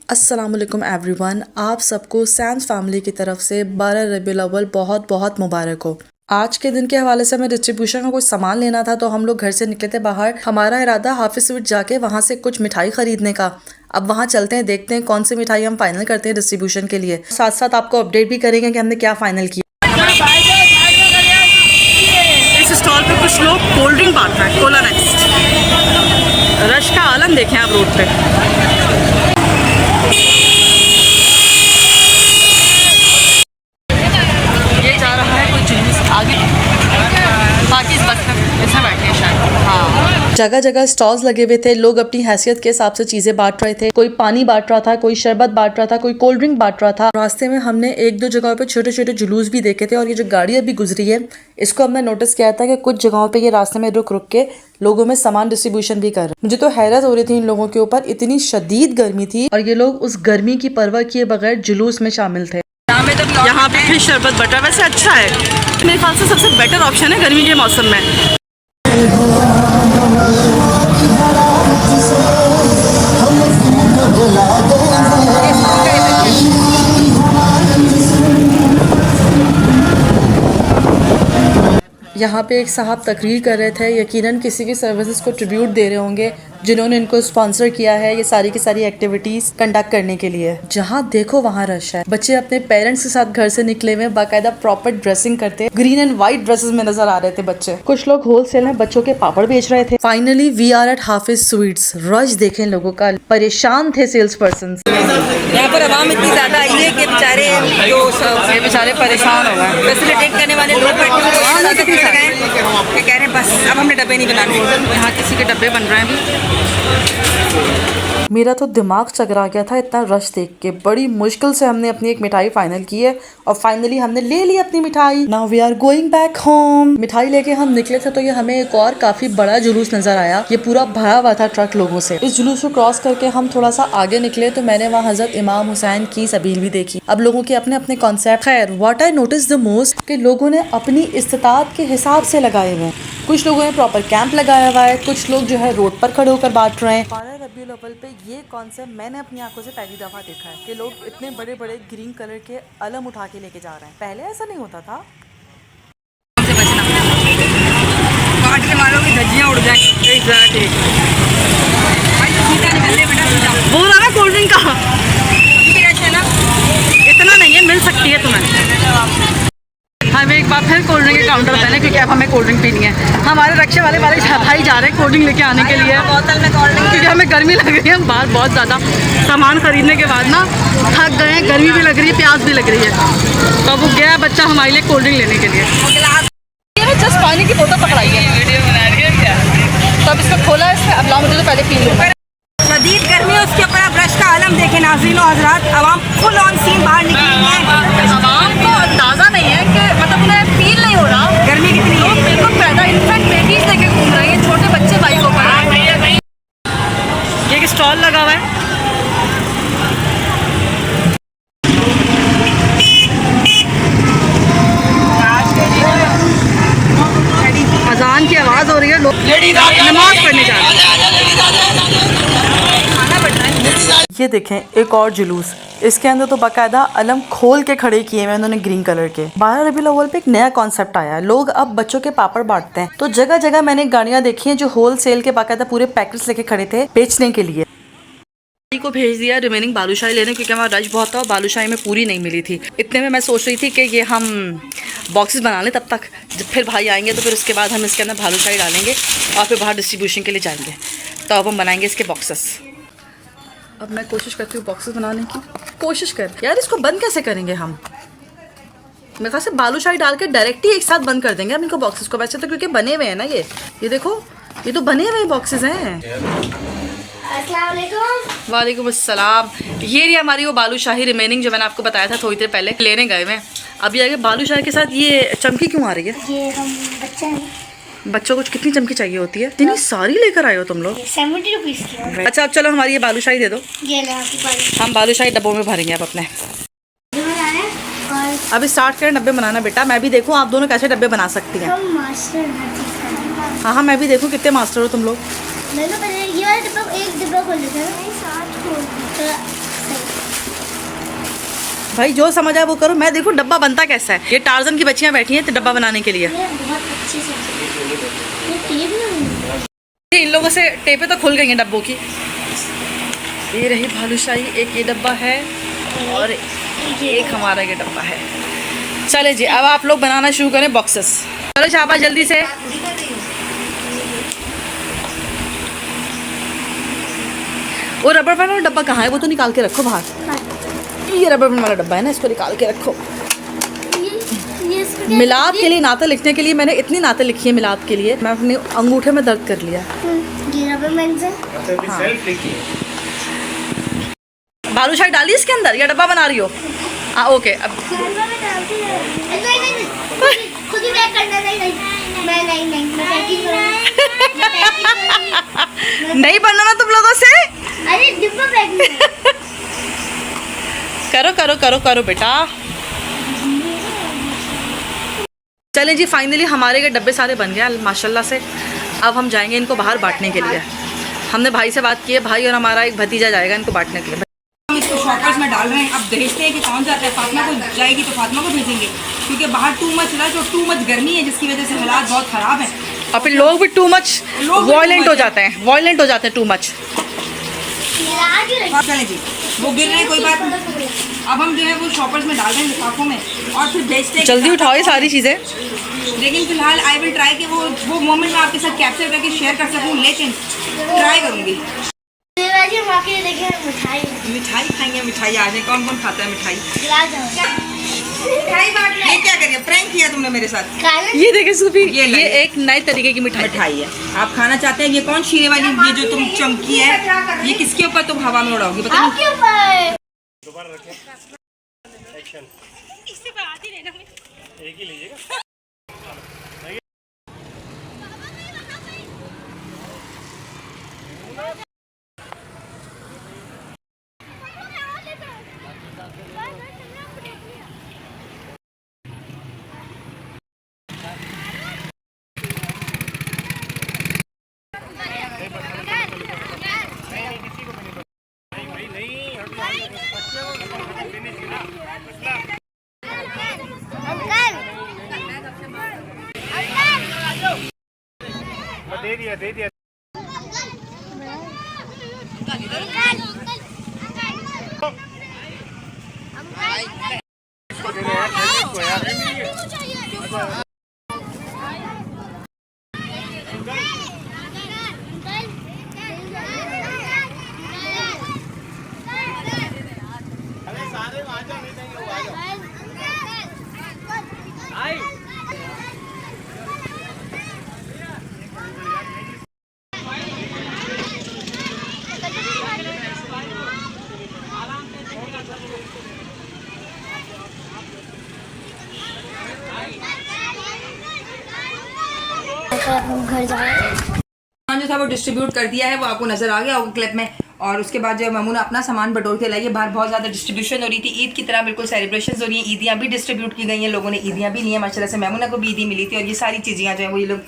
अस्सलामुअलैकुम एवरीवन, आप सबको सैम्स फैमिली की तरफ से 12 रबीउल अव्वल बहुत बहुत मुबारक हो। आज के दिन के हवाले से हमें डिस्ट्रीब्यूशन का कुछ सामान लेना था, तो हम लोग घर से निकले थे बाहर। हमारा इरादा हाफिज स्वीट जाके वहाँ से कुछ मिठाई खरीदने का। अब वहाँ चलते हैं, देखते हैं कौन सी मिठाई हम फाइनल करते हैं डिस्ट्रीब्यूशन के लिए। साथ साथ आपको अपडेट भी करेंगे कि हमने क्या फाइनल किया। इस स्टॉल पे कुछ लोग कोल्ड ड्रिंक बांट रहे हैं, कोला नेक्स्ट। रश का आलम देखें आप रोड पे। ये जा रहा है कोई जुलूस आगे, बाकी इस बस में इसमें बैठे हैं शायद। हाँ, जगह जगह स्टॉल्स लगे हुए थे, लोग अपनी हैसियत के हिसाब से चीजें बांट रहे थे। कोई पानी बांट रहा था, कोई शरबत बांट रहा था, कोई कोल्ड ड्रिंक बांट रहा था। रास्ते में हमने एक दो जगहों पे छोटे छोटे जुलूस भी देखे थे, और ये जो गाड़ी अभी गुजरी है इसको हमने नोटिस किया था कि कुछ जगहों पे ये रास्ते में रुक रुक के लोगों में सामान डिस्ट्रीब्यूशन भी कर रहे। मुझे तो हैरत हो रही थी इन लोगों के ऊपर, इतनी शदीद गर्मी थी और ये लोग उस गर्मी की परवाह किए बगैर जुलूस में शामिल थे। यहाँ पे फिर शरबत बटर वैसे अच्छा है, मेरे ख्याल से सबसे बेटर ऑप्शन है गर्मी के मौसम में। यहाँ पे एक साहब तकरीर कर रहे थे, यकीनन किसी की सर्विसेज को ट्रिब्यूट दे रहे होंगे जिन्होंने इनको स्पॉन्सर किया है ये सारी की सारी एक्टिविटीज कंडक्ट करने के लिए। जहाँ देखो वहाँ रश है। बच्चे अपने पेरेंट्स के साथ घर से निकले हुए, बाकायदा प्रॉपर ड्रेसिंग करते, ग्रीन एंड व्हाइट ड्रेसेस में नजर आ रहे थे बच्चे। कुछ लोग होलसेल में बच्चों के पापड़ बेच रहे थे। Finally we are at Hafiz sweets. Rush देखें लोगों का, परेशान थे सेल्स पर्सन। यहाँ पर आवाम इतनी ज्यादा आई है कि बेचारे परेशान हो गए। फैसिलिटेट करने वाले लोग कह रहे हैं बस अब हमने डब्बे नहीं बनाने। यहाँ किसी के डब्बे बन रहे हैं। मेरा तो दिमाग चकरा गया था इतना रश देख के। बड़ी मुश्किल से हमने अपनी एक मिठाई फाइनल की है और फाइनली हमने ले ली अपनी मिठाई। Now we are going back home. मिठाई लेके हम निकले थे तो ये हमें एक और काफी बड़ा जुलूस नजर आया। ये पूरा भरा हुआ था ट्रक लोगों से। इस जुलूस को क्रॉस करके हम थोड़ा सा आगे निकले तो मैंने वहाँ हजरत इमाम हुसैन की सबील भी देखी। अब लोगों के अपने अपने कॉन्सेप्ट। खैर, what I notice the most कि लोगों ने अपनी इस्तिताअत के हिसाब से लगाए हुए हैं। कुछ लोगों ने प्रॉपर कैंप लगाया हुआ है, कुछ लोग जो है रोड पर खड़े होकर बांट रहे हैं। 12 रबीउल अव्वल पे ये कॉन्सेप्ट मैंने अपनी आंखों से पहली दफा देखा है कि लोग इतने बड़े बड़े ग्रीन कलर के अलम उठा के लेके जा रहे हैं। पहले ऐसा नहीं होता था। काट के मारोगे धज्जियाँ उड़ जाएंगी। एग्जैक्टली। वो रहा ना कोल्ड ड्रिंक का, इतना नहीं है, मिल सकती है तुम्हें। हमें एक बार फिर कोल्ड ड्रिंक के काउंटर पे ना, क्योंकि अब हमें कोल्ड ड्रिंक पीनी है। हमारे रक्षा वाले भाई जा रहे हैं कोल्ड ड्रिंक लेके आने के लिए बोतल में कोल्ड ड्रिंक, क्योंकि हमें गर्मी लग रही है। बाहर बहुत ज़्यादा सामान खरीदने के बाद ना थक गए हैं, गर्मी भी लग रही है, प्यास भी लग रही है। तो वो गया बच्चा हमारे लिए कोल्ड ड्रिंक लेने के लिए। जस्ट पानी की बोतल पकड़ाई है, तब इसको खोला है, इसमें अब लाओ मुझे तो पहले पी लूँ। शदीद गर्मी है, उसके ऊपर आप रश का आलम देखें नाज़रीन और हज़रात। आवाम फुल ऑन सीन बाहर निकली है। आवाम को अंदाज़ा नहीं है कि मतलब उन्हें फील नहीं हो रहा गर्मी कितनी है। बिल्कुल पैदा इनफैक्ट बेबीज लेके घूम रही हैं, छोटे बच्चे बाइकों पर। ये एक स्टॉल लगा हुआ है। अजान की आवाज़ हो रही है, लोग नमाज पढ़ने जा रहे हैं। ये देखें एक और जुलूस। इसके अंदर तो बाकायदा अलम खोल के खड़े किए हुए उन्होंने ग्रीन कलर के। 12 रबीउल अव्वल पे एक नया कॉन्सेप्ट आया है, लोग अब बच्चों के पापड़ बांटते हैं। तो जगह जगह मैंने गाड़ियां देखी हैं जो होलसेल के बाकायदा पूरे पैकेट्स लेके खड़े थे बेचने के लिए। को भेज दिया रिमेनिंग बालूशाही लेने, क्योंकि हमारा रश बहुत था और बालूशाही में पूरी नहीं मिली थी। इतने में मैं सोच रही थी कि ये हम बॉक्सेस बना लें, तब तक जब फिर भाई आएंगे तो फिर उसके बाद हम इसके अंदर बालूशाही डालेंगे और फिर बाहर डिस्ट्रीब्यूशन के लिए जाएंगे। तो अब हम बनाएंगे इसके बॉक्सेस। अब मैं कोशिश करती हूँ बॉक्सेस बनाने की। कोशिश कर यार, इसको बंद कैसे करेंगे हम? मेरे ख्याल से बालूशाही डाल के डायरेक्ट ही एक साथ बंद कर देंगे हम इनको बॉक्सेस को। वैसे तो क्योंकि बने हुए हैं ना, ये देखो, ये तो बने हुए बॉक्सेस हैं। वालेकुम अस्सलाम। ये रही हमारी वो बालूशाही रिमेनिंग जो मैंने आपको बताया था थोड़ी देर पहले लेने गए मैं। अभी आगे बालूशाही के साथ ये चमकी क्यों आ रही है? ये हम बच्चे हैं, बच्चों को कितनी चमकी चाहिए होती है? इतनी सारी लेकर आए हो तुम लोग? 70 रुपीज़ की। अच्छा, अब चलो हमारी ये बालूशाही दे दो। ये ले आपकी बालूशाही। हम बालूशाही डब्बों में भरेंगे अब अपने। और अभी स्टार्ट करें डब्बे बनाना बेटा। मैं भी देखूँ आप दोनों कैसे डब्बे बना सकती हैं। हम मास्टर हैं। हाँ हाँ, मैं भी देखूँ कितने मास्टर हो तुम लोग। मैंने पहले ये वाला डिब्बा, एक डिब्बा खोल लेते हैं। नहीं, साथ खोल तो भाई जो समझ आए वो करो। मैं देखो डब्बा बनता कैसा है। ये टार्जन की बच्चियां बैठी हैं तो डब्बा बनाने के लिए। ये बहुत अच्छे से ये टेप नहीं। इन लोगों से टेपे तो खुल गई हैं डब्बों की। ये रही भालूशाही, एक ये डब्बा है और एक हमारा ये डब्बा है। चले जी, अब आप लोग बनाना शुरू करें बॉक्सेस। चलो शाबा जल्दी से। वो रबर बैंड वाला डब्बा कहाँ है? वो तो निकाल के रखो बाहर। ये रबर बैंड वाला डब्बा है ना, इसको निकाल के रखो। ये मिलाप के लिए, नाते लिखने के लिए मैंने इतनी नाते लिखी है मिलाप के लिए। मैं अपने अंगूठे में दर्द कर लिया। ये रबर बैंड से बालूशाही डाली इसके अंदर या डब्बा बना रही हो? हाँ ओके। अब खुद ही पैक करना। नहीं मैं पैकिंग नहीं बनना ना तुम लोगों से। अरे डिब्बा पैकिंग करो करो करो करो बेटा। चलें जी, फाइनली हमारे के डब्बे सारे बन गए माशाल्लाह से। अब हम जाएंगे इनको बाहर बांटने के लिए। हमने भाई से बात की है, भाई और हमारा एक भतीजा जाएगा इनको बांटने के लिए। हम इसको शॉपर्स में डाल रहे हैं। अब भेजते हैं कि कौन जाता है। फातिमा को जाएगी तो फातिमा को भेजेंगे, क्योंकि बाहर टू मच रश और टू मच गर्मी है, जिसकी वजह से हालात बहुत ख़राब हैं। और फिर लोग भी टू मच वॉयलेंट हो जाते हैं, वॉयलेंट हो जाते हैं टू मच। चलें जी, वो गिर रहे हैं, कोई बात नहीं। अब हम जो है वो शॉपर्स में डाल रहे हैं लिफाफों में और फिर भेजते हैं। जल्दी उठाओ ये सारी चीज़ें। लेकिन फिलहाल आई विल ट्राई कि वो मोमेंट मैं आपके साथ कैप्चर करके शेयर कर सकूँ, लेकिन ट्राई करूँगी। मिठाई खाएंगे, मिठाई आ जाए। कौन कौन खाता है मिठाई? ये क्या करिए, प्रैंक किया तुमने मेरे साथ। ये देखे सूफी, ये एक नए तरीके की मिठाई है। आप खाना चाहते हैं? ये कौन शीरे वाली, ये जो तुम चमकी है, ये किसके ऊपर तुम हवा में उड़ाओगी बताइए? एक ही लीजिएगा। दे दिया। घर जाए। सामान जो था वो डिस्ट्रीब्यूट कर दिया है, वो आपको नजर आ गया होगा क्लिप में। और उसके बाद जो है ममूना अपना सामान बटोर के लाई है। बाहर बहुत ज़्यादा डिस्ट्रीब्यूशन हो रही थी, ईद की तरह बिल्कुल सेलिब्रेशन हो रही है। ईदियाँ भी डिस्ट्रीब्यूट की गई हैं, लोगों ने ईदियाँ भी ली हैं माशाल्लाह से। ममूना को भी ईदी मिली थी और ये सारी चीज़ें जो है वो ये लोग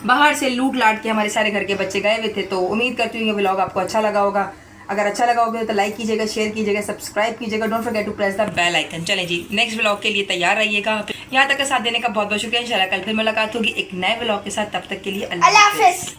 बाहर से लूट लाट के हमारे सारे घर के बच्चे गए हुए थे। तो उम्मीद करती हूँ ये व्लॉग आपको अच्छा लगा होगा। अगर अच्छा लगा होगा तो लाइक कीजिएगा, शेयर कीजिएगा, सब्सक्राइब कीजिएगा। Don't forget to press the bell icon. चलें जी, नेक्स्ट व्लॉग के लिए तैयार रहिएगा। यहाँ तक का साथ देने का बहुत बहुत शुक्रिया। इंशाल्लाह कल फिर मुलाकात होगी एक नए व्लॉग के साथ। तब तक के लिए अल्लाह हाफ़िज़।